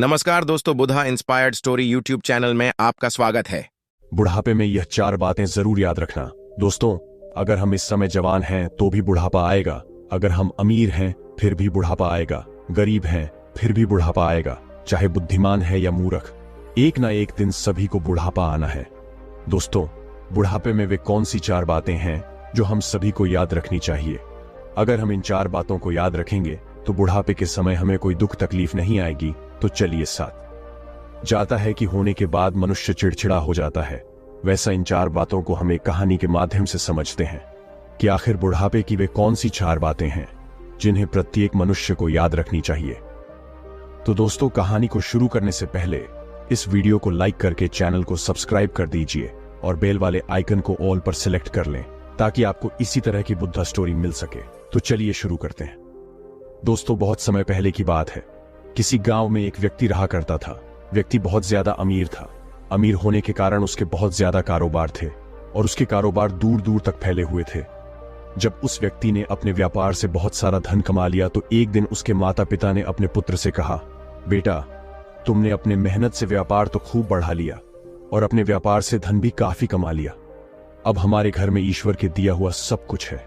नमस्कार दोस्तों, बुधा inspired story YouTube channel में आपका स्वागत है। बुढ़ापे में यह 4 बातें जरूर याद रखना। दोस्तों, अगर हम इस समय जवान हैं तो भी बुढ़ापा आएगा। अगर हम अमीर हैं फिर भी बुढ़ापा आएगा। गरीब हैं फिर भी बुढ़ापा आएगा। चाहे बुद्धिमान है या मूर्ख, एक ना एक दिन सभी को बुढ़ापा आना है। दोस्तों, बुढ़ापे में वे कौन सी 4 बातें हैं जो हम सभी को याद रखनी चाहिए? अगर हम इन 4 बातों को याद रखेंगे तो बुढ़ापे के समय हमें कोई दुख तकलीफ नहीं आएगी। तो चलिए साथ। जाता है कि होने के बाद मनुष्य चिड़चिड़ा हो जाता है, वैसा इन 4 बातों को हम एक कहानी के माध्यम से समझते हैं कि आखिर बुढ़ापे की वे कौन सी 4 बातें हैं जिन्हें प्रत्येक मनुष्य को याद रखनी चाहिए। तो दोस्तों, कहानी को शुरू करने से पहले इस वीडियो को लाइक करके चैनल को सब्सक्राइब कर दीजिए और बेल वाले आइकन को ऑल पर सिलेक्ट कर लें ताकि आपको इसी तरह की बुद्धा स्टोरी मिल सके। तो चलिए शुरू करते हैं। दोस्तों, बहुत समय पहले की बात है। किसी गांव में एक व्यक्ति रहा करता था। व्यक्ति बहुत ज्यादा अमीर था। अमीर होने के कारण उसके बहुत ज्यादा कारोबार थे और उसके कारोबार दूर दूर तक फैले हुए थे। जब उस व्यक्ति ने अपने व्यापार से बहुत सारा धन कमा लिया तो एक दिन उसके माता पिता ने अपने पुत्र से कहा, बेटा, तुमने अपने मेहनत से व्यापार तो खूब बढ़ा लिया और अपने व्यापार से धन भी काफी कमा लिया। अब हमारे घर में ईश्वर के दिया हुआ सब कुछ है,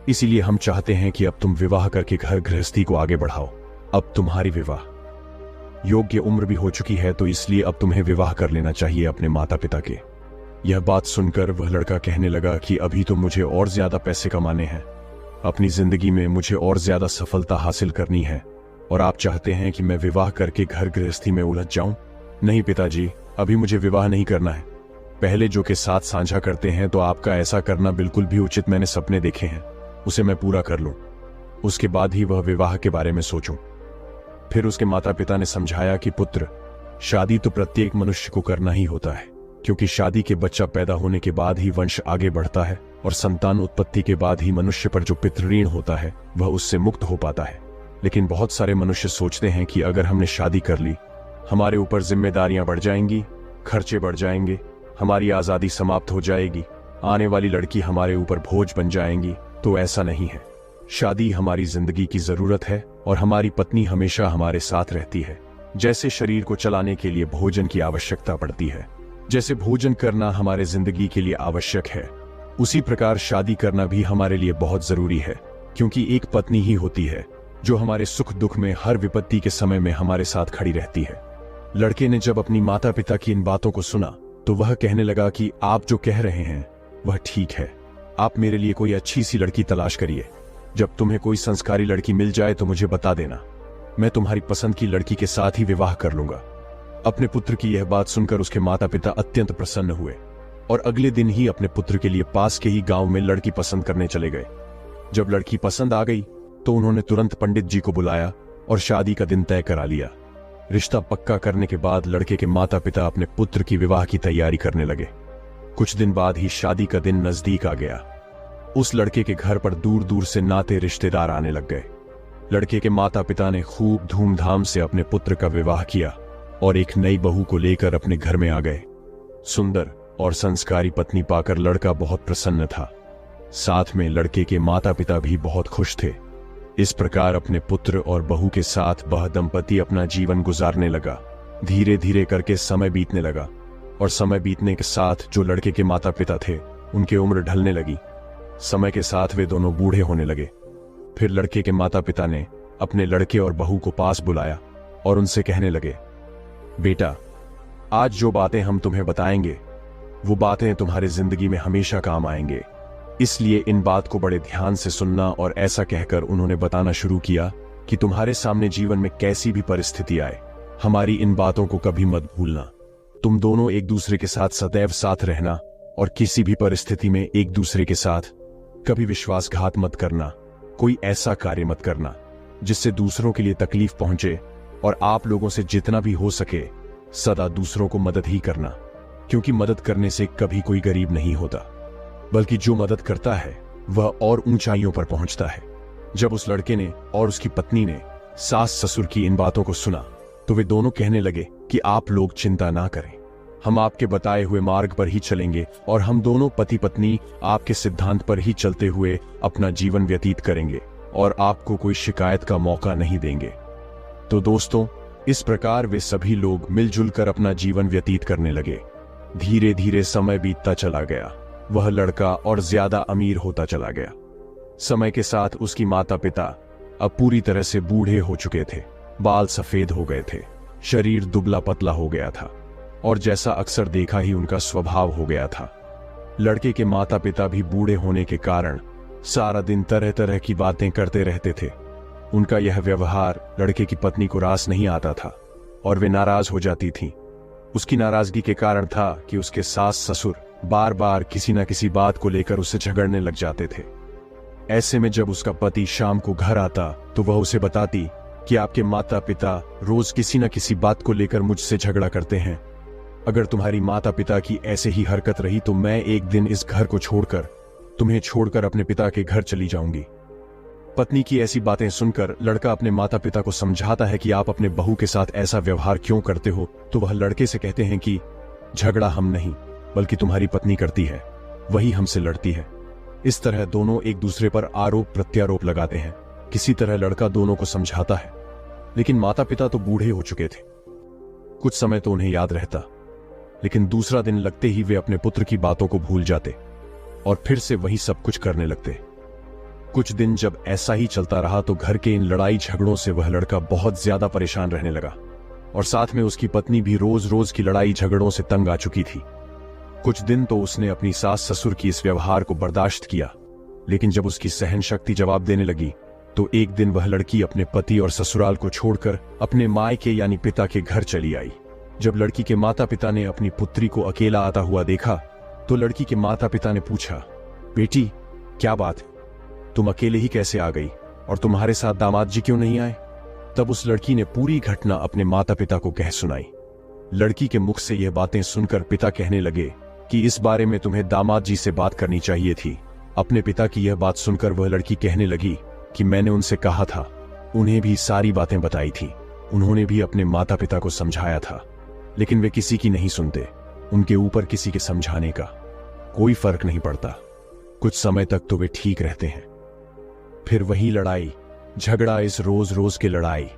इसीलिए हम चाहते हैं कि अब तुम विवाह करके घर गृहस्थी को आगे बढ़ाओ। अब तुम्हारी विवाह योग्य उम्र भी हो चुकी है, तो इसलिए अब तुम्हें विवाह कर लेना चाहिए अपने माता पिता के। यह बात सुनकर वह लड़का कहने लगा कि अभी तो मुझे और ज्यादा पैसे कमाने हैं, अपनी जिंदगी में मुझे और ज्यादा सफलता हासिल करनी है, और आप चाहते हैं कि मैं विवाह करके घर गृहस्थी में उलझ जाऊं? नहीं पिताजी, अभी मुझे विवाह नहीं करना है। पहले जो के साथ साझा करते हैं तो आपका ऐसा करना बिल्कुल भी उचित। मैंने सपने देखे हैं, उसे मैं पूरा कर लूं, उसके बाद ही वह विवाह के बारे में सोचूं। फिर उसके माता पिता ने समझाया कि पुत्र, शादी तो प्रत्येक मनुष्य को करना ही होता है, क्योंकि शादी के बच्चा पैदा होने के बाद ही वंश आगे बढ़ता है और संतान उत्पत्ति के बाद ही मनुष्य पर जो पितृऋण होता है वह उससे मुक्त हो पाता है। लेकिन बहुत सारे मनुष्य सोचते हैं कि अगर हमने शादी कर ली, हमारे ऊपर जिम्मेदारियां बढ़ जाएंगी, खर्चे बढ़ जाएंगे, हमारी आजादी समाप्त हो जाएगी, आने वाली लड़की हमारे ऊपर बोझ बन जाएंगी। तो ऐसा नहीं है। शादी हमारी जिंदगी की जरूरत है और हमारी पत्नी हमेशा हमारे साथ रहती है। जैसे शरीर को चलाने के लिए भोजन की आवश्यकता पड़ती है, जैसे भोजन करना हमारे जिंदगी के लिए आवश्यक है, उसी प्रकार शादी करना भी हमारे लिए बहुत जरूरी है, क्योंकि एक पत्नी ही होती है जो हमारे सुख दुख में, हर विपत्ति के समय में हमारे साथ खड़ी रहती है। लड़के ने जब अपनी माता पिता की इन बातों को सुना तो वह कहने लगा कि आप जो कह रहे हैं वह ठीक है। आप मेरे लिए कोई अच्छी सी लड़की तलाश करिए। जब तुम्हें कोई संस्कारी लड़की मिल जाए तो मुझे बता देना, मैं तुम्हारी पसंद की लड़की के साथ ही विवाह कर लूंगा। अपने पुत्र की यह बात सुनकर उसके माता पिता अत्यंत प्रसन्न हुए और अगले दिन ही अपने पुत्र के लिए पास के ही गांव में लड़की पसंद करने चले गए। जब लड़की पसंद आ गई तो उन्होंने तुरंत पंडित जी को बुलाया और शादी का दिन तय करा लिया। रिश्ता पक्का करने के बाद लड़के के माता पिता अपने पुत्र की विवाह की तैयारी करने लगे। कुछ दिन बाद ही शादी का दिन नजदीक आ गया। उस लड़के के घर पर दूर दूर से नाते रिश्तेदार आने लग गए। लड़के के माता पिता ने खूब धूमधाम से अपने पुत्र का विवाह किया और एक नई बहू को लेकर अपने घर में आ गए। सुंदर और संस्कारी पत्नी पाकर लड़का बहुत प्रसन्न था। साथ में लड़के के माता पिता भी बहुत खुश थे। इस प्रकार अपने पुत्र और बहू के साथ वह दंपति अपना जीवन गुजारने लगा। धीरे धीरे करके समय बीतने लगा और समय बीतने के साथ जो लड़के के माता पिता थे उनकी उम्र ढलने लगी। समय के साथ वे दोनों बूढ़े होने लगे। फिर लड़के के माता पिता ने अपने लड़के और बहू को पास बुलाया और उनसे कहने लगे, बेटा, आज जो बातें हम तुम्हें बताएंगे वो बातें तुम्हारे जिंदगी में हमेशा काम आएंगे, इसलिए इन बात को बड़े ध्यान से सुनना। और ऐसा कहकर उन्होंने बताना शुरू किया कि तुम्हारे सामने जीवन में कैसी भी परिस्थिति आए, हमारी इन बातों को कभी मत भूलना। तुम दोनों एक दूसरे के साथ सदैव साथ रहना और किसी भी परिस्थिति में एक दूसरे के साथ कभी विश्वासघात मत करना। कोई ऐसा कार्य मत करना जिससे दूसरों के लिए तकलीफ पहुंचे, और आप लोगों से जितना भी हो सके सदा दूसरों को मदद ही करना, क्योंकि मदद करने से कभी कोई गरीब नहीं होता, बल्कि जो मदद करता है वह और ऊंचाइयों पर पहुंचता है। जब उस लड़के ने और उसकी पत्नी ने सास ससुर की इन बातों को सुना तो वे दोनों कहने लगे कि आप लोग चिंता ना करें, हम आपके बताए हुए मार्ग पर ही चलेंगे और हम दोनों पति पत्नी आपके सिद्धांत पर ही चलते हुए अपना जीवन व्यतीत करेंगे और आपको कोई शिकायत का मौका नहीं देंगे। तो दोस्तों, इस प्रकार वे सभी लोग मिलजुल कर अपना जीवन व्यतीत करने लगे। धीरे धीरे समय बीतता चला गया। वह लड़का और ज्यादा अमीर होता चला गया। समय के साथ उसकी माता पिता अब पूरी तरह से बूढ़े हो चुके थे। बाल सफेद हो गए थे, शरीर दुबला पतला हो गया था और जैसा अक्सर देखा ही उनका स्वभाव हो गया था। लड़के के माता पिता भी बूढ़े होने के कारण सारा दिन तरह तरह की बातें करते रहते थे। उनका यह व्यवहार लड़के की पत्नी को रास नहीं आता था और वे नाराज हो जाती थीं। उसकी नाराजगी के कारण था कि उसके सास ससुर बार बार किसी न किसी बात को लेकर उससे झगड़ने लग जाते थे। ऐसे में जब उसका पति शाम को घर आता तो वह उसे बताती कि आपके माता पिता रोज किसी न किसी बात को लेकर मुझसे झगड़ा करते हैं। अगर तुम्हारी माता पिता की ऐसे ही हरकत रही तो मैं एक दिन इस घर को छोड़कर तुम्हें छोड़कर अपने पिता के घर चली जाऊंगी। पत्नी की ऐसी बातें सुनकर लड़का अपने माता पिता को समझाता है कि आप अपने बहू के साथ ऐसा व्यवहार क्यों करते हो, तो वह लड़के से कहते हैं कि झगड़ा हम नहीं बल्कि तुम्हारी पत्नी करती है, वही हमसे लड़ती है। इस तरह दोनों एक दूसरे पर आरोप प्रत्यारोप लगाते हैं। किसी तरह लड़का दोनों को समझाता है, लेकिन माता पिता तो बूढ़े हो चुके थे। कुछ समय तो उन्हें याद रहता, लेकिन दूसरा दिन लगते ही वे अपने पुत्र की बातों को भूल जाते और फिर से वही सब कुछ करने लगते। कुछ दिन जब ऐसा ही चलता रहा तो घर के इन लड़ाई झगड़ों से वह लड़का बहुत ज्यादा परेशान रहने लगा और साथ में उसकी पत्नी भी रोज रोज की लड़ाई झगड़ों से तंग आ चुकी थी। कुछ दिन तो उसने अपनी सास ससुर की इस व्यवहार को बर्दाश्त किया, लेकिन जब उसकी सहन शक्ति जवाब देने लगी तो एक दिन वह लड़की अपने पति और ससुराल को छोड़कर अपने मायके यानी पिता के घर चली आई। जब लड़की के माता पिता ने अपनी पुत्री को अकेला आता हुआ देखा तो लड़की के माता पिता ने पूछा, बेटी क्या बात, तुम अकेले ही कैसे आ गई और तुम्हारे साथ दामाद जी क्यों नहीं आए? तब उस लड़की ने पूरी घटना अपने माता पिता को कह सुनाई। लड़की के मुख से यह बातें सुनकर पिता कहने लगे कि इस बारे में तुम्हें दामाद जी से बात करनी चाहिए थी। अपने पिता की यह बात सुनकर वह लड़की कहने लगी कि मैंने उनसे कहा था, उन्हें भी सारी बातें बताई थी, उन्होंने भी अपने माता पिता को समझाया था, लेकिन वे किसी की नहीं सुनते। उनके ऊपर किसी के समझाने का कोई फर्क नहीं पड़ता। कुछ समय तक तो वे ठीक रहते हैं, फिर वही लड़ाई झगड़ा, इस रोज रोज के लड़ाई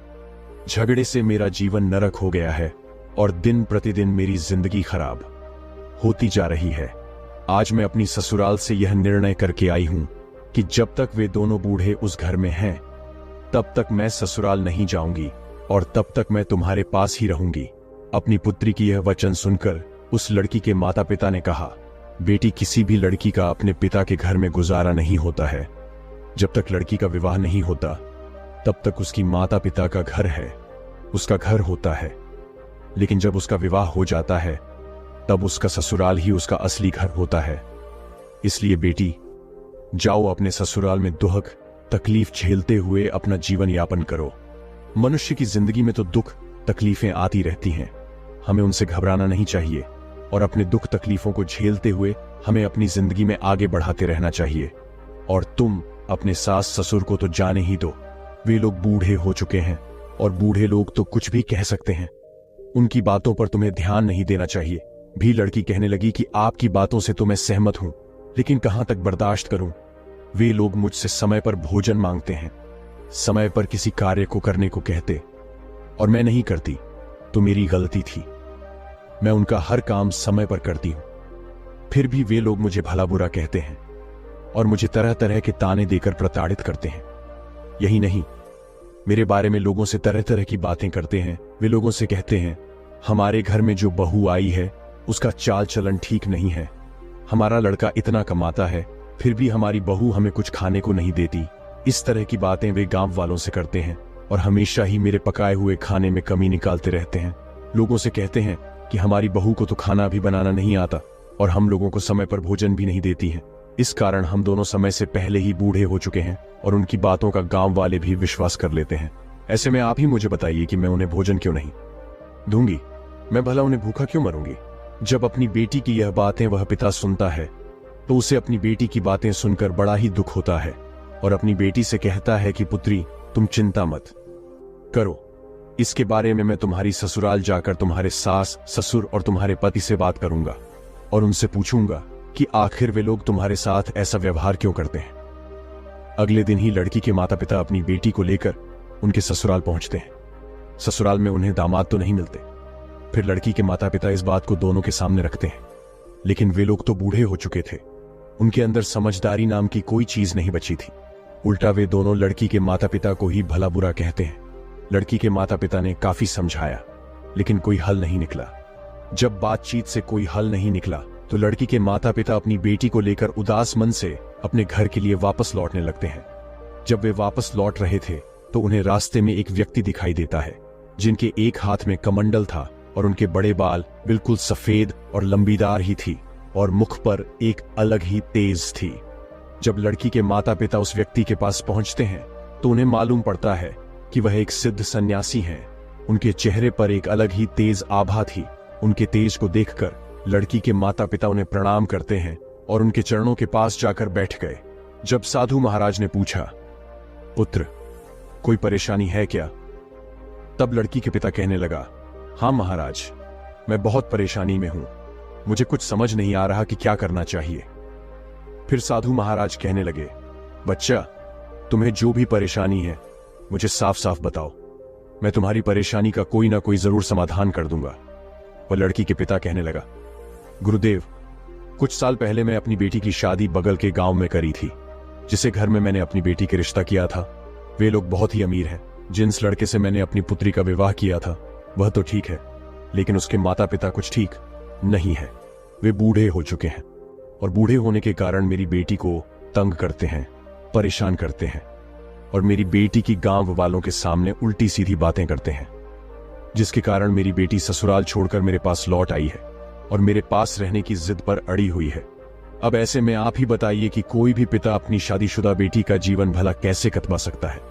झगड़े से मेरा जीवन नरक हो गया है और दिन प्रतिदिन मेरी जिंदगी खराब होती जा रही है। आज मैं अपनी ससुराल से यह निर्णय करके आई हूं कि जब तक वे दोनों बूढ़े उस घर में हैं तब तक मैं ससुराल नहीं जाऊंगी और तब तक मैं तुम्हारे पास ही रहूंगी। अपनी पुत्री की यह वचन सुनकर उस लड़की के माता पिता ने कहा, बेटी किसी भी लड़की का अपने पिता के घर में गुजारा नहीं होता है। जब तक लड़की का विवाह नहीं होता तब तक उसकी माता पिता का घर है, उसका घर होता है, लेकिन जब उसका विवाह हो जाता है तब उसका ससुराल ही उसका असली घर होता है। इसलिए बेटी जाओ अपने ससुराल में दुख तकलीफ झेलते हुए अपना जीवन यापन करो। मनुष्य की जिंदगी में तो दुख तकलीफें आती रहती हैं, हमें उनसे घबराना नहीं चाहिए और अपने दुख तकलीफों को झेलते हुए हमें अपनी जिंदगी में आगे बढ़ाते रहना चाहिए। और तुम अपने सास ससुर को तो जाने ही दो, वे लोग बूढ़े हो चुके हैं और बूढ़े लोग तो कुछ भी कह सकते हैं, उनकी बातों पर तुम्हें ध्यान नहीं देना चाहिए। भी लड़की कहने लगी कि आपकी बातों से तो मैं सहमत हूं, लेकिन कहां तक बर्दाश्त करूं। वे लोग मुझसे समय पर भोजन मांगते हैं, समय पर किसी कार्य को करने को कहते और मैं नहीं करती तो मेरी गलती थी। मैं उनका हर काम समय पर करती हूं, फिर भी वे लोग मुझे भला बुरा कहते हैं और मुझे तरह तरह के ताने देकर प्रताड़ित करते हैं। यही नहीं, मेरे बारे में लोगों से तरह तरह की बातें करते हैं। वे लोगों से कहते हैं, हमारे घर में जो बहू आई है उसका चाल चलन ठीक नहीं है, हमारा लड़का इतना कमाता है फिर भी हमारी बहू हमें कुछ खाने को नहीं देती। इस तरह की बातें वे गांव वालों से करते हैं और हमेशा ही मेरे पकाए हुए खाने में कमी निकालते रहते हैं। लोगों से कहते हैं कि हमारी बहू को तो खाना भी बनाना नहीं आता और हम लोगों को समय पर भोजन भी नहीं देती है। इस कारण हम दोनों समय से पहले ही बूढ़े हो चुके हैं और उनकी बातों का गांव वाले भी विश्वास कर लेते हैं। ऐसे में आप ही मुझे बताइए कि मैं उन्हें भोजन क्यों नहीं दूंगी? मैं भला उन्हें भूखा क्यों मरूंगी? जब अपनी बेटी की यह बातें वह पिता सुनता है तो उसे अपनी बेटी की बातें सुनकर बड़ा ही दुख होता है और अपनी बेटी से कहता है कि पुत्री तुम चिंता मत करो, इसके बारे में मैं तुम्हारी ससुराल जाकर तुम्हारे सास ससुर और तुम्हारे पति से बात करूंगा और उनसे पूछूंगा कि आखिर वे लोग तुम्हारे साथ ऐसा व्यवहार क्यों करते हैं। अगले दिन ही लड़की के माता पिता अपनी बेटी को लेकर उनके ससुराल पहुंचते हैं। ससुराल में उन्हें दामाद तो नहीं मिलते। फिर लड़की के माता पिता इस बात को दोनों के सामने रखते हैं, लेकिन वे लोग तो बूढ़े हो चुके थे। उनके अंदर समझदारी नाम की कोई चीज नहीं बची थी। उल्टा वे दोनों लड़की के माता पिता को ही भला बुरा कहते हैं। लड़की के माता पिता ने काफी समझाया, लेकिन कोई हल नहीं निकला। जब बातचीत से कोई हल नहीं निकला तो लड़की के माता पिता अपनी बेटी को लेकर उदास मन से अपने घर के लिए वापस लौटने लगते हैं। जब वे वापस लौट रहे थे तो उन्हें रास्ते में एक व्यक्ति दिखाई देता है, जिनके एक हाथ में कमंडल था और उनके बड़े बाल बिल्कुल सफेद और लंबीदार ही थी और मुख पर एक अलग ही तेज थी। जब लड़की के माता पिता उस व्यक्ति के पास पहुंचते हैं तो उन्हें मालूम पड़ता है कि वह एक सिद्ध सन्यासी हैं। उनके चेहरे पर एक अलग ही तेज आभा थी। उनके तेज को देखकर लड़की के माता पिता उन्हें प्रणाम करते हैं और उनके चरणों के पास जाकर बैठ गए। जब साधु महाराज ने पूछा, पुत्र, कोई परेशानी है क्या? तब लड़की के पिता कहने लगा, हाँ महाराज, मैं बहुत परेशानी में हूं। मुझे कुछ समझ नहीं आ रहा कि क्या करना चाहिए। फिर साधु महाराज कहने लगे, बच्चा, तुम्हें जो भी परेशानी है मुझे साफ साफ बताओ, मैं तुम्हारी परेशानी का कोई ना कोई जरूर समाधान कर दूंगा। और लड़की के पिता कहने लगा, गुरुदेव, कुछ साल पहले मैं अपनी बेटी की शादी बगल के गांव में करी थी, जिसे घर में मैंने अपनी बेटी के रिश्ता किया था। वे लोग बहुत ही अमीर हैं। जिस लड़के से मैंने अपनी पुत्री का विवाह किया था वह तो ठीक है, लेकिन उसके माता पिता कुछ ठीक नहीं है। वे बूढ़े हो चुके हैं और बूढ़े होने के कारण मेरी बेटी को तंग करते हैं, परेशान करते हैं और मेरी बेटी की गांव वालों के सामने उल्टी सीधी बातें करते हैं, जिसके कारण मेरी बेटी ससुराल छोड़कर मेरे पास लौट आई है और मेरे पास रहने की जिद पर अड़ी हुई है। अब ऐसे में आप ही बताइए कि कोई भी पिता अपनी शादीशुदा बेटी का जीवन भला कैसे कटवा सकता है।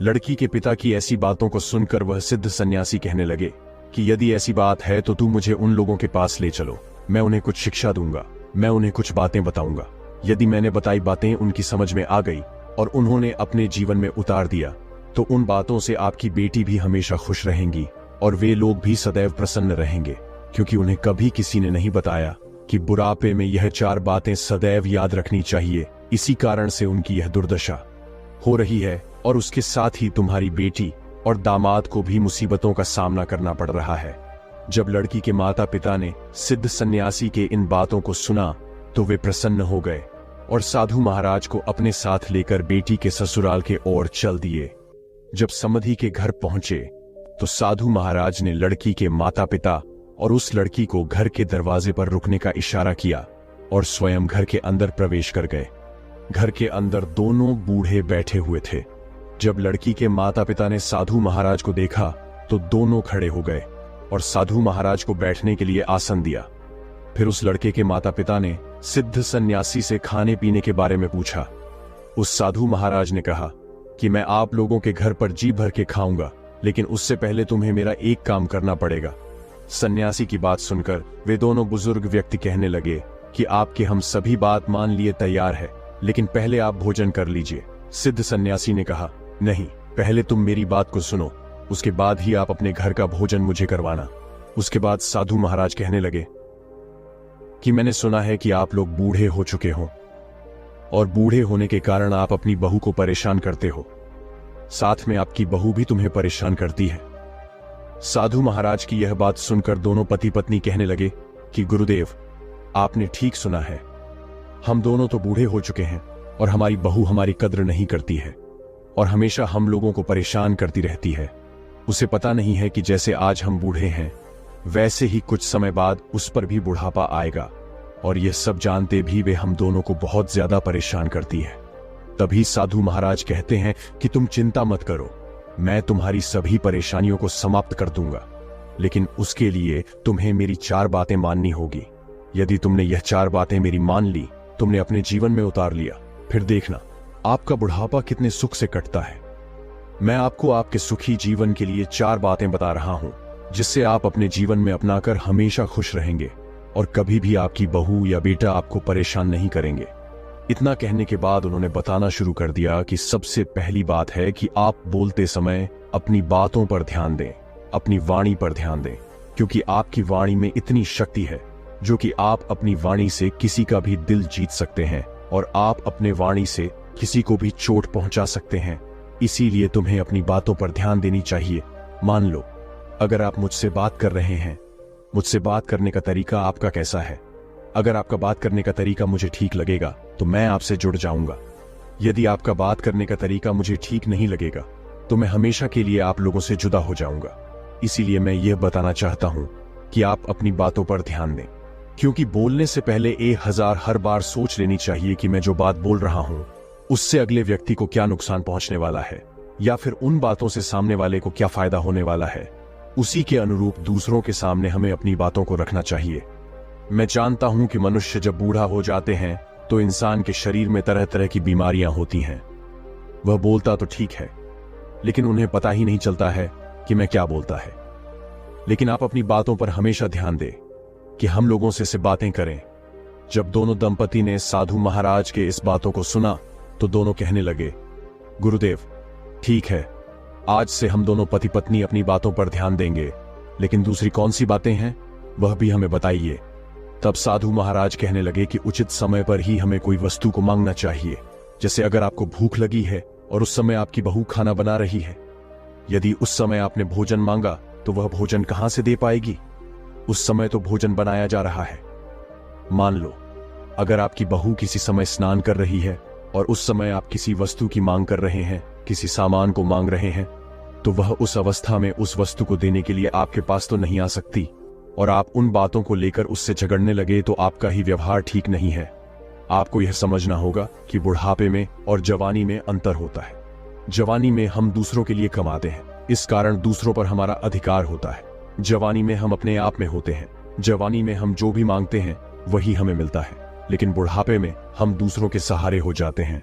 लड़की के पिता की ऐसी बातों को सुनकर वह सिद्ध सन्यासी कहने लगे कि यदि ऐसी बात है तो तू मुझे उन लोगों के पास ले चलो, मैं उन्हें कुछ शिक्षा दूंगा, मैं उन्हें कुछ बातें बताऊंगा। यदि मैंने बताई बातें उनकी समझ में आ गई और उन्होंने अपने जीवन में उतार दिया तो उन बातों से आपकी बेटी भी हमेशा खुश रहेंगी और वे लोग भी सदैव प्रसन्न रहेंगे, क्योंकि उन्हें कभी किसी ने नहीं बताया कि बुढ़ापे में यह 4 बातें सदैव याद रखनी चाहिए। इसी कारण से उनकी यह दुर्दशा हो रही है और उसके साथ ही तुम्हारी बेटी और दामाद को भी मुसीबतों का सामना करना पड़ रहा है। जब लड़की के माता पिता ने सिद्ध सन्यासी के इन बातों को सुना तो वे प्रसन्न हो गए और साधु महाराज को अपने साथ लेकर बेटी के ससुराल के ओर चल दिए। जब समधी के घर पहुंचे तो साधु महाराज ने लड़की के माता पिता और उस लड़की को घर के दरवाजे पर रुकने का इशारा किया और स्वयं घर के अंदर प्रवेश कर गए। घर के अंदर दोनों बूढ़े बैठे हुए थे। जब लड़की के माता पिता ने साधु महाराज को देखा तो दोनों खड़े हो गए और साधु महाराज को बैठने के लिए आसन दिया। फिर उस लड़के के माता पिता ने सिद्ध सन्यासी से खाने पीने के बारे में पूछा। उस साधु महाराज ने कहा कि मैं आप लोगों के घर पर जी भर के खाऊंगा, लेकिन उससे पहले तुम्हें मेरा एक काम करना पड़ेगा। सन्यासी की बात सुनकर वे दोनों बुजुर्ग व्यक्ति कहने लगे कि आपके हम सभी बात मान लिए तैयार है, लेकिन पहले आप भोजन कर लीजिए। सिद्ध सन्यासी ने कहा, नहीं, पहले तुम मेरी बात को सुनो, उसके बाद ही आप अपने घर का भोजन मुझे करवाना। उसके बाद साधु महाराज कहने लगे कि मैंने सुना है कि आप लोग बूढ़े हो चुके हो और बूढ़े होने के कारण आप अपनी बहू को परेशान करते हो, साथ में आपकी बहू भी तुम्हें परेशान करती है। साधु महाराज की यह बात सुनकर दोनों पति पत्नी कहने लगे कि गुरुदेव, आपने ठीक सुना है, हम दोनों तो बूढ़े हो चुके हैं और हमारी बहू हमारी कद्र नहीं करती है और हमेशा हम लोगों को परेशान करती रहती है। उसे पता नहीं है कि जैसे आज हम बूढ़े हैं वैसे ही कुछ समय बाद उस पर भी बुढ़ापा आएगा और यह सब जानते भी वे हम दोनों को बहुत ज्यादा परेशान करती है। तभी साधु महाराज कहते हैं कि तुम चिंता मत करो, मैं तुम्हारी सभी परेशानियों को समाप्त कर दूंगा, लेकिन उसके लिए तुम्हें मेरी 4 बातें माननी होगी। यदि तुमने यह 4 बातें मेरी मान ली, तुमने अपने जीवन में उतार लिया, फिर देखना आपका बुढ़ापा कितने सुख से कटता है। मैं आपको आपके सुखी जीवन के लिए 4 बातें बता रहा हूं, जिससे आप अपने जीवन में अपनाकर हमेशा खुश रहेंगे और कभी भी आपकी बहू या बेटा आपको परेशान नहीं करेंगे। इतना कहने के बाद उन्होंने बताना शुरू कर दिया कि सबसे पहली बात है कि आप बोलते समय अपनी बातों पर ध्यान दें, अपनी वाणी पर ध्यान दें, क्योंकि आपकी वाणी में इतनी शक्ति है जो कि आप अपनी वाणी से किसी का भी दिल जीत सकते हैं और आप अपने वाणी से किसी को भी चोट पहुंचा सकते हैं। इसीलिए तुम्हें अपनी बातों पर ध्यान देनी चाहिए मान लो, अगर आप मुझसे बात कर रहे हैं, मुझसे बात करने का तरीका आपका कैसा है? अगर आपका बात करने का तरीका मुझे ठीक लगेगा तो मैं आपसे जुड़ जाऊंगा। यदि आपका बात करने का तरीका मुझे ठीक नहीं लगेगा तो मैं हमेशा के लिए आप लोगों से जुदा हो जाऊंगा। इसीलिए मैं यह बताना चाहता हूं कि आप अपनी बातों पर ध्यान दें, क्योंकि बोलने से पहले 1000 हर बार सोच लेनी चाहिए कि मैं जो बात बोल रहा हूं उससे अगले व्यक्ति को क्या नुकसान पहुंचने वाला है, या फिर उन बातों से सामने वाले को क्या फायदा होने वाला है। उसी के अनुरूप दूसरों के सामने हमें अपनी बातों को रखना चाहिए। मैं जानता हूं कि मनुष्य जब बूढ़ा हो जाते हैं तो इंसान के शरीर में तरह तरह की बीमारियां होती हैं। वह बोलता तो ठीक है, लेकिन उन्हें पता ही नहीं चलता है कि मैं क्या बोलता है। लेकिन आप अपनी बातों पर हमेशा ध्यान दें कि हम लोगों से बातें करें। जब दोनों दंपति ने साधु महाराज के इस बातों को सुना तो दोनों कहने लगे, गुरुदेव, ठीक है, आज से हम दोनों पति पत्नी अपनी बातों पर ध्यान देंगे, लेकिन दूसरी कौन सी बातें हैं वह भी हमें बताइए। तब साधु महाराज कहने लगे कि उचित समय पर ही हमें कोई वस्तु को मांगना चाहिए। जैसे अगर आपको भूख लगी है और उस समय आपकी बहू खाना बना रही है, यदि उस समय आपने भोजन मांगा तो वह भोजन कहां से दे पाएगी? उस समय तो भोजन बनाया जा रहा है। मान लो, अगर आपकी बहू किसी समय स्नान कर रही है और उस समय आप किसी वस्तु की मांग कर रहे हैं, किसी सामान को मांग रहे हैं, तो वह उस अवस्था में उस वस्तु को देने के लिए आपके पास तो नहीं आ सकती, और आप उन बातों को लेकर उससे झगड़ने लगे तो आपका ही व्यवहार ठीक नहीं है। आपको यह समझना होगा कि बुढ़ापे में और जवानी में अंतर होता है। जवानी में हम दूसरों के लिए कमाते हैं, इस कारण दूसरों पर हमारा अधिकार होता है। जवानी में हम अपने आप में होते हैं। जवानी में हम जो भी मांगते हैं वही हमें मिलता है। लेकिन बुढ़ापे में हम दूसरों के सहारे हो जाते हैं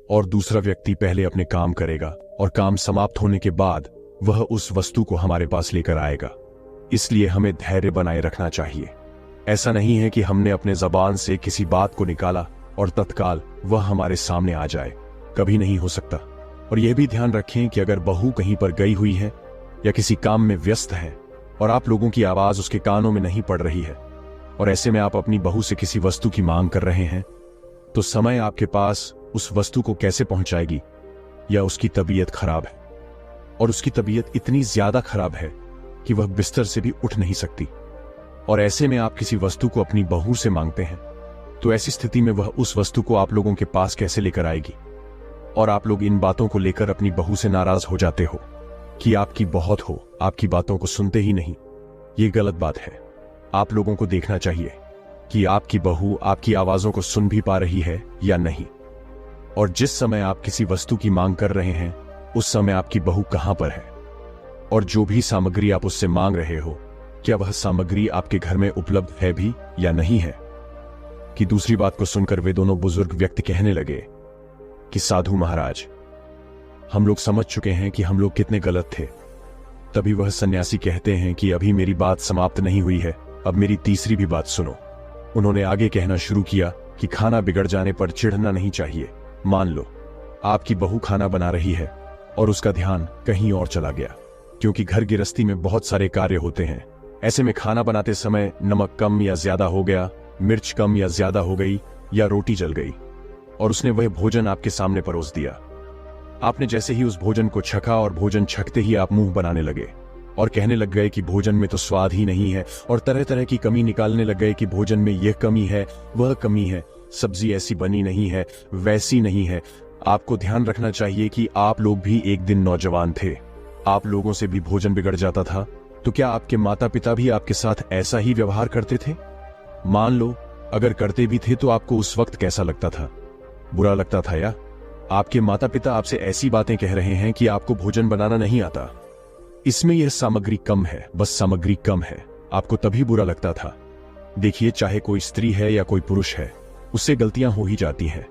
और दूसरा व्यक्ति पहले अपने काम करेगा और काम समाप्त होने के बाद वह उस वस्तु को हमारे पास लेकर आएगा। इसलिए हमें धैर्य बनाए रखना चाहिए। ऐसा नहीं है कि हमने अपने जबान से किसी बात को निकाला और तत्काल वह हमारे सामने आ जाए, कभी नहीं हो सकता। और यह भी ध्यान रखें कि अगर बहू कहीं पर गई हुई है या किसी काम में व्यस्त है और आप लोगों की आवाज उसके कानों में नहीं पड़ रही है, और ऐसे में आप अपनी बहू से किसी वस्तु की मांग कर रहे हैं, तो समय आपके पास उस वस्तु को कैसे पहुंचाएगी? या उसकी तबीयत खराब है, और उसकी तबीयत इतनी ज्यादा खराब है कि वह बिस्तर से भी उठ नहीं सकती, और ऐसे में आप किसी वस्तु को अपनी बहू से मांगते हैं, तो ऐसी स्थिति में वह उस वस्तु को आप लोगों के पास कैसे लेकर आएगी? और आप लोग इन बातों को लेकर अपनी बहू से नाराज हो जाते हो कि आपकी बहुत हो, आपकी बातों को सुनते ही नहीं। ये गलत बात है। आप लोगों को देखना चाहिए कि आपकी बहू आपकी आवाजों को सुन भी पा रही है या नहीं। और जिस समय आप किसी वस्तु की मांग कर रहे हैं उस समय आपकी बहू कहां पर है, और जो भी सामग्री आप उससे मांग रहे हो, क्या वह सामग्री आपके घर में उपलब्ध है भी या नहीं है? कि दूसरी बात को सुनकर वे दोनों बुजुर्ग व्यक्ति कहने लगे कि साधु महाराज, हम लोग समझ चुके हैं कि हम लोग कितने गलत थे। तभी वह सन्यासी कहते हैं कि अभी मेरी बात समाप्त नहीं हुई है, अब मेरी तीसरी भी बात सुनो। उन्होंने आगे कहना शुरू किया कि खाना बिगड़ जाने पर चिढ़ना नहीं चाहिए। मान लो आपकी बहू खाना बना रही है और उसका ध्यान कहीं और चला गया, क्योंकि घर गृहस्थी में बहुत सारे कार्य होते हैं। ऐसे में खाना बनाते समय नमक कम या ज्यादा हो गया, मिर्च कम या ज्यादा हो गई, या रोटी जल गई, और उसने वह भोजन आपके सामने परोस दिया। आपने जैसे ही उस भोजन को छका और भोजन छकते ही आप मुंह बनाने लगे और कहने लग गए कि भोजन में तो स्वाद ही नहीं है, और तरह तरह की कमी निकालने लग गए कि भोजन में यह कमी है, वह कमी है, सब्जी ऐसी बनी नहीं है, वैसी नहीं है। आपको ध्यान रखना चाहिए कि आप लोग भी एक दिन नौजवान थे, आप लोगों से भी भोजन बिगड़ जाता था, तो क्या आपके माता पिता भी आपके साथ ऐसा ही व्यवहार करते थे? मान लो अगर करते भी थे तो आपको उस वक्त कैसा लगता था? बुरा लगता था? या आपके माता पिता आपसे ऐसी बातें कह रहे हैं कि आपको भोजन बनाना नहीं आता, इसमें यह सामग्री कम है, बस सामग्री कम है, आपको तभी बुरा लगता था। देखिए, चाहे कोई स्त्री है या कोई पुरुष है, उससे गलतियां हो ही जाती हैं।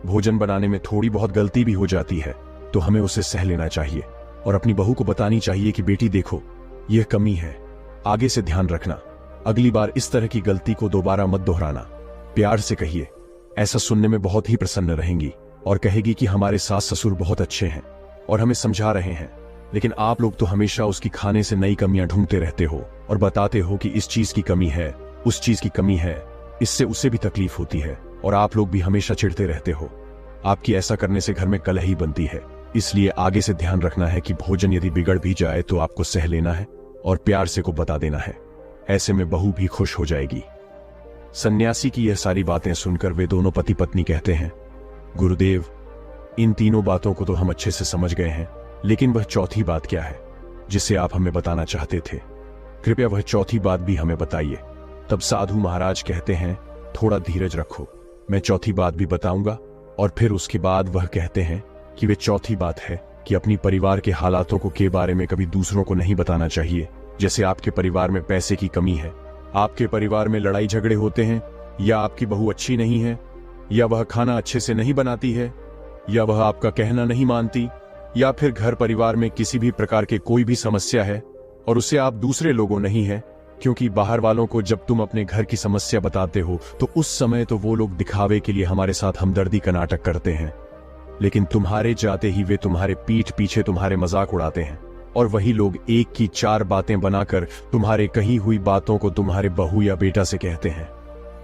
भोजन बनाने में थोड़ी बहुत गलती भी हो जाती है तो हमें उसे सह लेना चाहिए और अपनी बहू को बतानी चाहिए कि बेटी देखो, यह कमी है, आगे से ध्यान रखना, अगली बार इस तरह की गलती को दोबारा मत दोहराना। प्यार से कहिए, ऐसा सुनने में बहुत ही प्रसन्न रहेंगी और कहेगी कि हमारे सास ससुर बहुत अच्छे हैं और हमें समझा रहे हैं। लेकिन आप लोग तो हमेशा उसकी खाने से नई कमियां ढूंढते रहते हो और बताते हो कि इस चीज की कमी है, उस चीज की कमी है, इससे उसे भी तकलीफ होती है और आप लोग भी हमेशा चिढ़ते रहते हो। आपकी ऐसा करने से घर में कलह ही बनती है। इसलिए आगे से ध्यान रखना है कि भोजन यदि बिगड़ भी जाए तो आपको सह लेना है और प्यार से को बता देना है। ऐसे में बहू भी खुश हो जाएगी। सन्यासी की यह सारी बातें सुनकर वे दोनों पति पत्नी कहते हैं, गुरुदेव, इन तीनों बातों को तो हम अच्छे से समझ गए हैं, लेकिन वह चौथी बात क्या है जिसे आप हमें बताना चाहते थे? कृपया वह चौथी बात भी हमें बताइए। तब साधु महाराज कहते हैं, थोड़ा धीरज रखो, मैं चौथी बात भी बताऊंगा। और फिर उसके बाद वह कहते हैं कि वे चौथी बात है कि अपनी परिवार के हालातों को के बारे में कभी दूसरों को नहीं बताना चाहिए। जैसे आपके परिवार में पैसे की कमी है, आपके परिवार में लड़ाई झगड़े होते हैं, या आपकी बहू अच्छी नहीं है, या वह खाना अच्छे से नहीं बनाती है, या वह आपका कहना नहीं मानती, या फिर घर परिवार में किसी भी प्रकार के कोई भी समस्या है और उसे आप दूसरे लोगों नहीं है। क्योंकि बाहर वालों को जब तुम अपने घर की समस्या बताते हो तो उस समय तो वो लोग दिखावे के लिए हमारे साथ हमदर्दी का नाटक करते हैं, लेकिन तुम्हारे जाते ही वे तुम्हारे पीठ पीछे तुम्हारे मजाक उड़ाते हैं। और वही लोग एक की चार बातें बनाकर तुम्हारे कही हुई बातों को तुम्हारे बहू या बेटा से कहते हैं।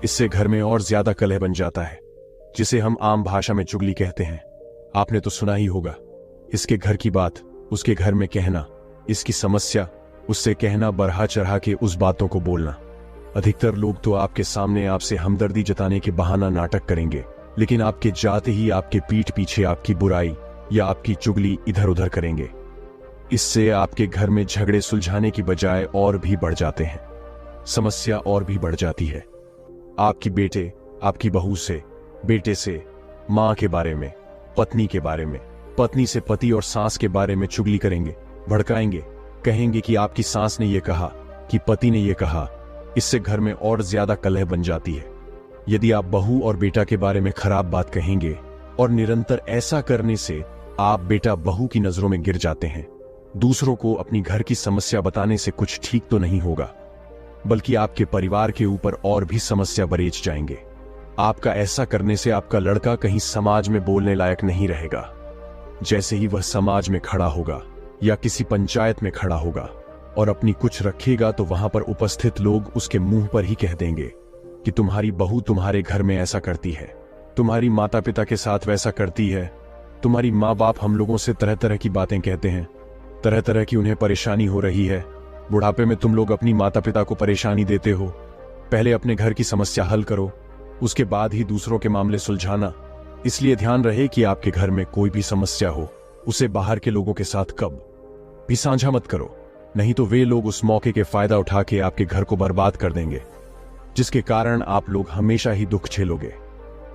इससे घर में और ज्यादा कलह बन जाता है, जिसे हम आम भाषा में चुगली कहते हैं। आपने तो सुना ही होगा, इसके घर की बात उसके घर में कहना, इसकी समस्या उससे कहना, बढ़ा चढ़ा के उस बातों को बोलना। अधिकतर लोग तो आपके सामने आपसे हमदर्दी जताने के बहाना नाटक करेंगे, लेकिन आपके जाते ही आपके पीठ पीछे आपकी बुराई या आपकी चुगली इधर उधर करेंगे। इससे आपके घर में झगड़े सुलझाने की बजाय और भी बढ़ जाते हैं, समस्या और भी बढ़ जाती है। आपकी बेटे आपकी बहू से, बेटे से मां के बारे में, पत्नी के बारे में, पत्नी से पति और सास के बारे में चुगली करेंगे, भड़काएंगे, कहेंगे कि आपकी सास ने यह कहा, कि पति ने यह कहा। इससे घर में और ज्यादा कलह बन जाती है। यदि आप बहू और बेटा के बारे में खराब बात कहेंगे और निरंतर ऐसा करने से आप बेटा बहू की नजरों में गिर जाते हैं। दूसरों को अपनी घर की समस्या बताने से कुछ ठीक तो नहीं होगा, बल्कि आपके परिवार के ऊपर और भी समस्या बरेच जाएंगे। आपका ऐसा करने से आपका लड़का कहीं समाज में बोलने लायक नहीं रहेगा। जैसे ही वह समाज में खड़ा होगा या किसी पंचायत में खड़ा होगा और अपनी कुछ रखेगा तो वहां पर उपस्थित लोग उसके मुंह पर ही कह देंगे कि तुम्हारी बहू तुम्हारे घर में ऐसा करती है, तुम्हारी माता पिता के साथ वैसा करती है, तुम्हारी माँ बाप हम लोगों से तरह तरह की बातें कहते हैं, तरह तरह की उन्हें परेशानी हो रही है। बुढ़ापे में तुम लोग अपनी माता पिता को परेशानी देते हो। पहले अपने घर की समस्या हल करो, उसके बाद ही दूसरों के मामले सुलझाना। इसलिए ध्यान रहे कि आपके घर में कोई भी समस्या हो, उसे बाहर के लोगों के साथ कब भी साझा मत करो, नहीं तो वे लोग उस मौके के फायदा उठा के आपके घर को बर्बाद कर देंगे, जिसके कारण आप लोग हमेशा ही दुख झेलोगे।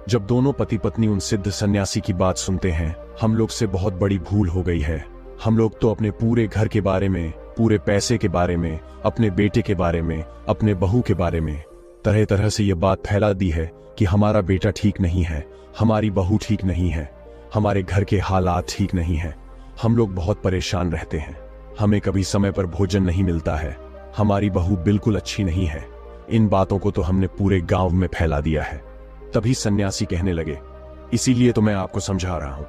जब दोनों पति पत्नी उन सिद्ध सन्यासी की बात सुनते हैं, हम लोग से बहुत बड़ी भूल हो गई है। हम लोग तो अपने पूरे घर के बारे में, पूरे पैसे के बारे में, अपने बेटे के बारे में, अपने बहू के बारे में तरह तरह से ये बात फैला दी है कि हमारा बेटा ठीक नहीं है, हमारी बहू ठीक नहीं है, हमारे घर के हालात ठीक नहीं है, हम लोग बहुत परेशान रहते हैं, हमें कभी समय पर भोजन नहीं मिलता है, हमारी बहू बिल्कुल अच्छी नहीं है। इन बातों को तो हमने पूरे गांव में फैला दिया है। तभी सन्यासी कहने लगे, इसीलिए तो मैं आपको समझा रहा हूं,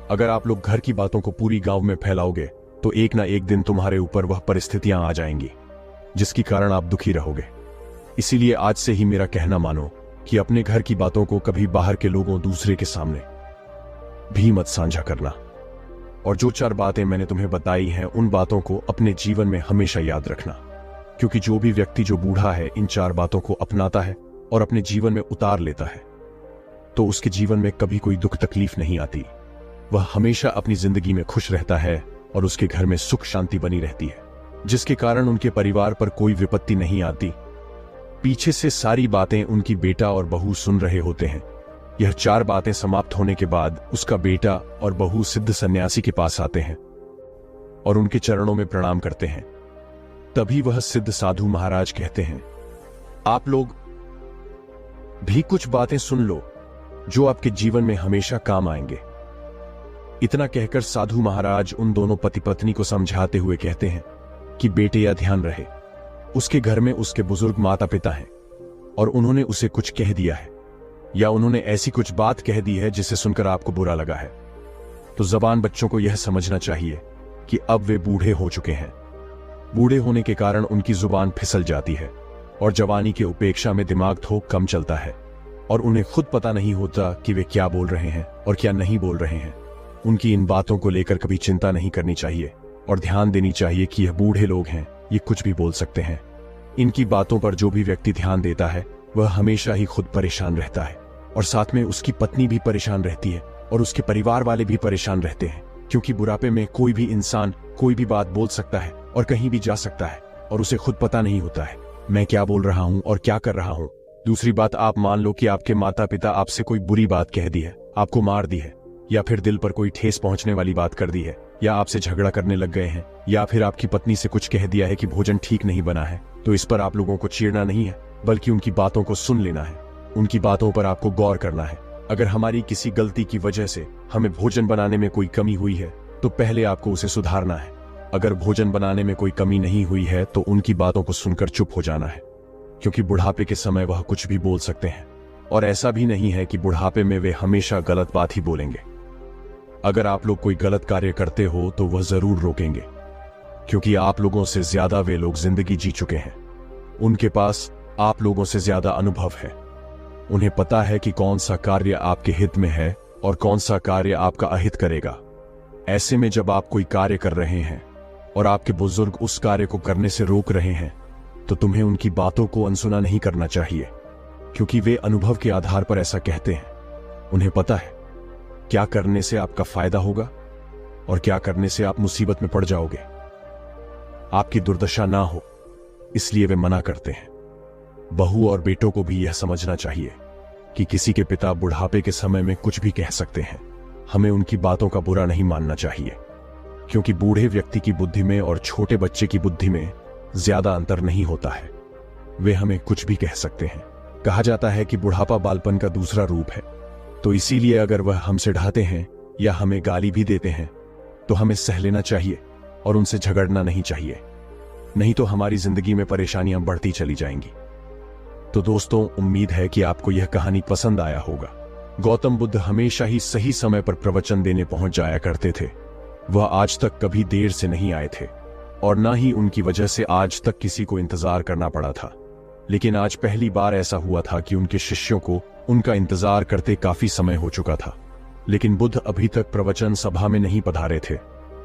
अगर आप लोग घर की बातों को पूरी गांव में फैलाओगे तो एक ना एक दिन तुम्हारे ऊपर वह परिस्थितियां आ जाएंगी जिसके कारण आप दुखी रहोगे। इसीलिए आज से ही मेरा कहना मानो कि अपने घर की बातों को कभी बाहर के लोगों दूसरे के सामने भी मत साझा करना। और जो 4 बातें मैंने तुम्हें बताई हैं, उन बातों को अपने जीवन में हमेशा याद रखना, क्योंकि जो भी व्यक्ति जो बूढ़ा है इन 4 बातों को अपनाता है और अपने जीवन में उतार लेता है तो उसके जीवन में कभी कोई दुख तकलीफ नहीं आती। वह हमेशा अपनी जिंदगी में खुश रहता है और उसके घर में सुख शांति बनी रहती है, जिसके कारण उनके परिवार पर कोई विपत्ति नहीं आती। पीछे से सारी बातें उनकी बेटा और बहू सुन रहे होते हैं। यह 4 बातें समाप्त होने के बाद उसका बेटा और बहू सिद्ध सन्यासी के पास आते हैं और उनके चरणों में प्रणाम करते हैं। तभी वह सिद्ध साधु महाराज कहते हैं, आप लोग भी कुछ बातें सुन लो जो आपके जीवन में हमेशा काम आएंगे। इतना कहकर साधु महाराज उन दोनों पति पत्नी को समझाते हुए कहते हैं कि बेटे या ध्यान रहे, उसके घर में उसके बुजुर्ग माता पिता हैं और उन्होंने उसे कुछ कह दिया है या उन्होंने ऐसी कुछ बात कह दी है जिसे सुनकर आपको बुरा लगा है, तो जवान बच्चों को यह समझना चाहिए कि अब वे बूढ़े हो चुके हैं। बूढ़े होने के कारण उनकी जुबान फिसल जाती है और जवानी के उपेक्षा में दिमाग थोक कम चलता है और उन्हें खुद पता नहीं होता कि वे क्या बोल रहे हैं और क्या नहीं बोल रहे हैं। उनकी इन बातों को लेकर कभी चिंता नहीं करनी चाहिए और ध्यान देनी चाहिए कि यह बूढ़े लोग हैं, ये कुछ भी बोल सकते हैं। इनकी बातों पर जो भी व्यक्ति ध्यान देता है वह हमेशा ही खुद परेशान रहता है और साथ में उसकी पत्नी भी परेशान रहती है और उसके परिवार वाले भी परेशान रहते हैं, क्योंकि बुढ़ापे में कोई भी इंसान कोई भी बात बोल सकता है और कहीं भी जा सकता है और उसे खुद पता नहीं होता है मैं क्या बोल रहा हूँ और क्या कर रहा हूँ। दूसरी बात, आप मान लो कि आपके माता पिता आपसे कोई बुरी बात कह दी है, आपको मार दी है, या फिर दिल पर कोई ठेस पहुंचने वाली बात कर दी है, या आपसे झगड़ा करने लग गए हैं, या फिर आपकी पत्नी से कुछ कह दिया है कि भोजन ठीक नहीं बना है, तो इस पर आप लोगों को चीड़ना नहीं है बल्कि उनकी बातों को सुन लेना है। उनकी बातों पर आपको गौर करना है। अगर हमारी किसी गलती की वजह से हमें भोजन बनाने में कोई कमी हुई है तो पहले आपको उसे सुधारना है। अगर भोजन बनाने में कोई कमी नहीं हुई है तो उनकी बातों को सुनकर चुप हो जाना है, क्योंकि बुढ़ापे के समय वह कुछ भी बोल सकते हैं और ऐसा भी नहीं है कि बुढ़ापे में वे हमेशा गलत बात ही बोलेंगे। अगर आप लोग कोई गलत कार्य करते हो तो वह जरूर रोकेंगे, क्योंकि आप लोगों से ज्यादा वे लोग जिंदगी जी चुके हैं। उनके पास आप लोगों से ज्यादा अनुभव है। उन्हें पता है कि कौन सा कार्य आपके हित में है और कौन सा कार्य आपका अहित करेगा। ऐसे में जब आप कोई कार्य कर रहे हैं और आपके बुजुर्ग उस कार्य को करने से रोक रहे हैं तो तुम्हें उनकी बातों को अनसुना नहीं करना चाहिए, क्योंकि वे अनुभव के आधार पर ऐसा कहते हैं। उन्हें पता है क्या करने से आपका फायदा होगा और क्या करने से आप मुसीबत में पड़ जाओगे, आपकी दुर्दशा ना हो, इसलिए वे मना करते हैं। बहू और बेटों को भी यह समझना चाहिए कि किसी के पिता बुढ़ापे के समय में कुछ भी कह सकते हैं। हमें उनकी बातों का बुरा नहीं मानना चाहिए, क्योंकि बूढ़े व्यक्ति की बुद्धि में और छोटे बच्चे की बुद्धि में ज्यादा अंतर नहीं होता है। वे हमें कुछ भी कह सकते हैं। कहा जाता है कि बुढ़ापा बालपन का दूसरा रूप है, तो इसीलिए अगर वह हमसे ढाते हैं या हमें गाली भी देते हैं तो हमें सह लेना चाहिए और उनसे झगड़ना नहीं चाहिए, नहीं तो हमारी जिंदगी में परेशानियां बढ़ती चली जाएंगी। तो दोस्तों, उम्मीद है कि आपको यह कहानी पसंद आया होगा। गौतम बुद्ध हमेशा ही सही समय पर प्रवचन देने पहुंच जाया करते थे। वह आज तक कभी देर से नहीं आए थे और न ही उनकी वजह से आज तक किसी को इंतजार करना पड़ा था। लेकिन आज पहली बार ऐसा हुआ था कि उनके शिष्यों को उनका इंतजार करते काफी समय हो चुका था, लेकिन बुद्ध अभी तक प्रवचन सभा में नहीं पधारे थे।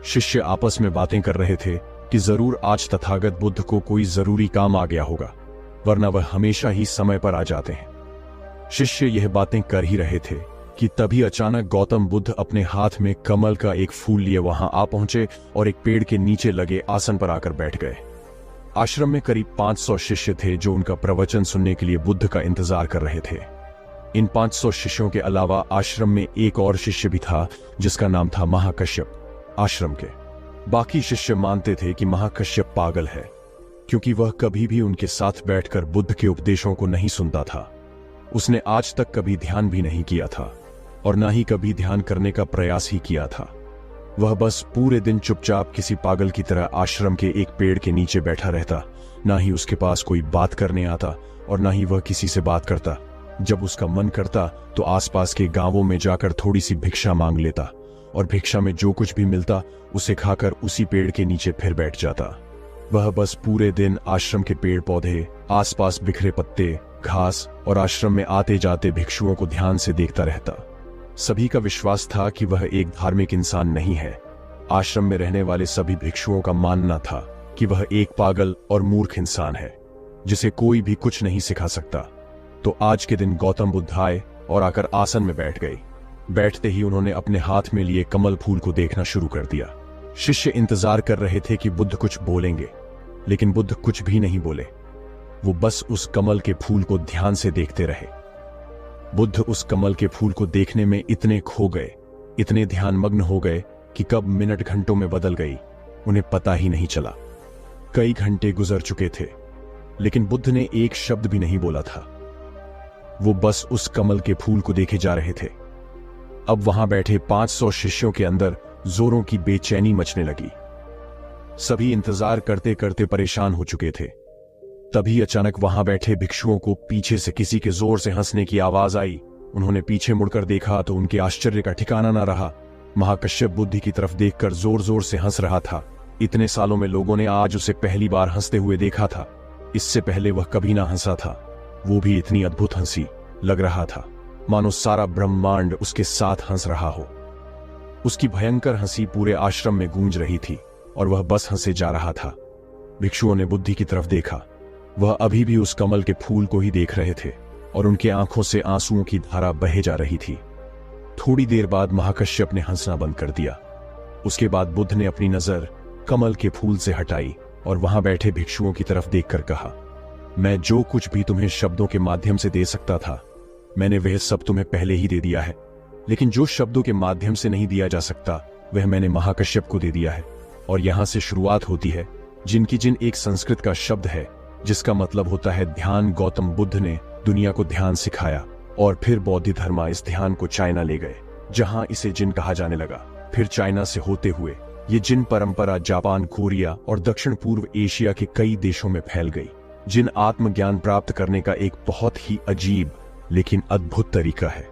शिष्य आपस में बातें कर रहे थे कि जरूर आज तथागत बुद्ध को कोई जरूरी काम आ गया होगा, वरना वह हमेशा ही समय पर आ जाते हैं। शिष्य यह बातें कर ही रहे थे कि तभी अचानक गौतम बुद्ध अपने हाथ में कमल का एक फूल लिए वहां आ पहुंचे और एक पेड़ के नीचे लगे आसन पर आकर बैठ गए। आश्रम में करीब 500 शिष्य थे जो उनका प्रवचन सुनने के लिए बुद्ध का इंतजार कर रहे थे। इन 500 शिष्यों के अलावा आश्रम में एक और शिष्य भी था जिसका नाम था महाकश्यप। आश्रम के बाकी शिष्य मानते थे कि महाकश्यप पागल है, क्योंकि वह कभी भी उनके साथ बैठकर बुद्ध के उपदेशों को नहीं सुनता था। उसने आज तक कभी ध्यान भी नहीं किया था और ना ही कभी ध्यान करने का प्रयास ही किया था। वह बस पूरे दिन चुपचाप किसी पागल की तरह आश्रम के एक पेड़ के नीचे बैठा रहता। ना ही उसके पास कोई बात करने आता और ना ही वह किसी से बात करता। जब उसका मन करता तो आसपास के गांवों में जाकर थोड़ी सी भिक्षा मांग लेता और भिक्षा में जो कुछ भी मिलता उसे खाकर उसी पेड़ के नीचे फिर बैठ जाता। वह बस पूरे दिन आश्रम के पेड़ पौधे, आसपास बिखरे पत्ते, घास और आश्रम में आते जाते भिक्षुओं को ध्यान से देखता रहता। सभी का विश्वास था कि वह एक धार्मिक इंसान नहीं है। आश्रम में रहने वाले सभी भिक्षुओं का मानना था कि वह एक पागल और मूर्ख इंसान है जिसे कोई भी कुछ नहीं सिखा सकता। तो आज के दिन गौतम बुद्ध आए और आकर आसन में बैठ गए। बैठते ही उन्होंने अपने हाथ में लिए कमल फूल को देखना शुरू कर दिया। शिष्य इंतजार कर रहे थे कि बुद्ध कुछ बोलेंगे, लेकिन बुद्ध कुछ भी नहीं बोले। वो बस उस कमल के फूल को ध्यान से देखते रहे। बुद्ध उस कमल के फूल को देखने में इतने खो गए, इतने ध्यानमग्न हो गए कि कब मिनट घंटों में बदल गई उन्हें पता ही नहीं चला। कई घंटे गुजर चुके थे, लेकिन बुद्ध ने एक शब्द भी नहीं बोला था। वो बस उस कमल के फूल को देखे जा रहे थे। अब वहां बैठे 500 शिष्यों के अंदर जोरों की बेचैनी मचने लगी। सभी इंतजार करते करते परेशान हो चुके थे। तभी अचानक वहां बैठे भिक्षुओं को पीछे से किसी के जोर से हंसने की आवाज आई। उन्होंने पीछे मुड़कर देखा तो उनके आश्चर्य का ठिकाना न रहा। महाकश्यप बुद्ध की तरफ देखकर जोर जोर से हंस रहा था। इतने सालों में लोगों ने आज उसे पहली बार हंसते हुए देखा था। इससे पहले वह कभी ना हंसा था, वो भी इतनी अद्भुत हंसी। लग रहा था मानो सारा ब्रह्मांड उसके साथ हंस रहा हो। उसकी भयंकर हंसी पूरे आश्रम में गूंज रही थी और वह बस हंसे जा रहा था। भिक्षुओं ने बुद्धि की तरफ देखा। वह अभी भी उस कमल के फूल को ही देख रहे थे और उनके आंखों से आंसुओं की धारा बहे जा रही थी। थोड़ी देर बाद महाकश्यप ने हंसना बंद कर दिया। उसके बाद बुद्ध ने अपनी नजर कमल के फूल से हटाई और वहां बैठे भिक्षुओं की तरफ देखकर कहा, मैं जो कुछ भी तुम्हें शब्दों के माध्यम से दे सकता था, मैंने वह सब तुम्हें पहले ही दे दिया है। लेकिन जो शब्दों के माध्यम से नहीं दिया जा सकता, वह मैंने महाकश्यप को दे दिया है। और यहां से शुरुआत होती है जिनकी जिन एक संस्कृत का शब्द है जिसका मतलब होता है ध्यान। गौतम बुद्ध ने दुनिया को ध्यान सिखाया और फिर बौद्ध धर्म इस ध्यान को चाइना ले गए, जहां इसे जिन कहा जाने लगा। फिर चाइना से होते हुए ये जिन परंपरा जापान, कोरिया और दक्षिण पूर्व एशिया के कई देशों में फैल गई। जिन आत्मज्ञान प्राप्त करने का एक बहुत ही अजीब लेकिन अद्भुत तरीका है,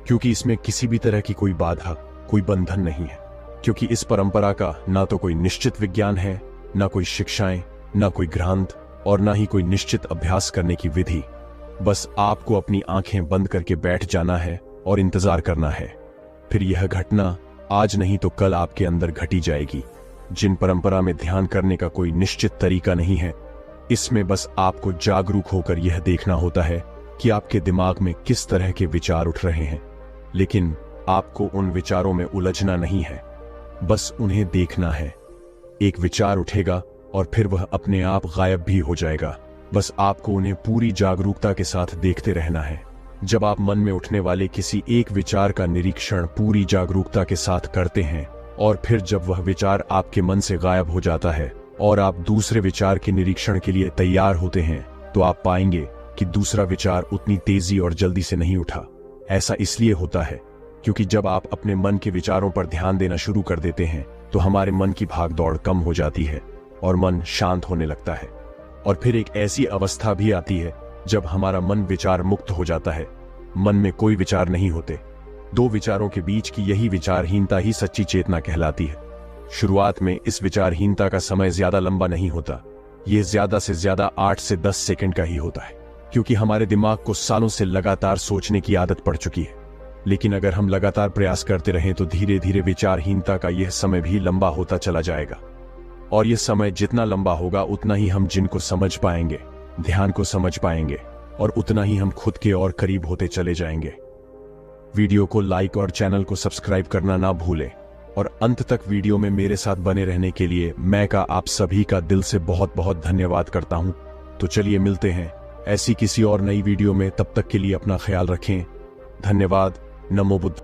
क्योंकि इसमें किसी भी तरह की कोई बाधा, कोई बंधन नहीं है। क्योंकि इस परंपरा का ना तो कोई निश्चित विज्ञान है, ना कोई शिक्षाएं, ना कोई ग्रंथ और ना ही कोई निश्चित अभ्यास करने की विधि। बस आपको अपनी आंखें बंद करके बैठ जाना है और इंतजार करना है। फिर यह घटना आज नहीं तो कल आपके अंदर घटी जाएगी। जिन परंपरा में ध्यान करने का कोई निश्चित तरीका नहीं है, इसमें बस आपको जागरूक होकर यह देखना होता है कि आपके दिमाग में किस तरह के विचार उठ रहे हैं। लेकिन आपको उन विचारों में उलझना नहीं है, बस उन्हें देखना है। एक विचार उठेगा और फिर वह अपने आप गायब भी हो जाएगा। बस आपको उन्हें पूरी जागरूकता के साथ देखते रहना है। जब आप मन में उठने वाले किसी एक विचार का निरीक्षण पूरी जागरूकता के साथ करते हैं और फिर जब वह विचार आपके मन से गायब हो जाता है और आप दूसरे विचार के निरीक्षण के लिए तैयार होते हैं, तो आप पाएंगे कि दूसरा विचार उतनी तेजी और जल्दी से नहीं उठा। ऐसा इसलिए होता है क्योंकि जब आप अपने मन के विचारों पर ध्यान देना शुरू कर देते हैं तो हमारे मन की भागदौड़ कम हो जाती है और मन शांत होने लगता है। और फिर एक ऐसी अवस्था भी आती है जब हमारा मन विचार मुक्त हो जाता है। मन में कोई विचार नहीं होते। दो विचारों के बीच की यही विचारहीनता ही सच्ची चेतना कहलाती है। शुरुआत में इस विचारहीनता का समय ज्यादा लंबा नहीं होता। यह ज्यादा से ज्यादा 8 से 10 सेकंड का ही होता है, क्योंकि हमारे दिमाग को सालों से लगातार सोचने की आदत पड़ चुकी है। लेकिन अगर हम लगातार प्रयास करते रहें तो धीरे धीरे विचारहीनता का यह समय भी लंबा होता चला जाएगा। और यह समय जितना लंबा होगा उतना ही हम जिनको समझ पाएंगे, ध्यान को समझ पाएंगे और उतना ही हम खुद के और करीब होते चले जाएंगे। वीडियो को लाइक और चैनल को सब्सक्राइब करना ना भूलें। और अंत तक वीडियो में मेरे साथ बने रहने के लिए मैं आप सभी का दिल से बहुत बहुत धन्यवाद करता हूं। तो चलिए मिलते हैं ऐसी किसी और नई वीडियो में। तब तक के लिए अपना ख्याल रखें। धन्यवाद। नमो बुद्ध।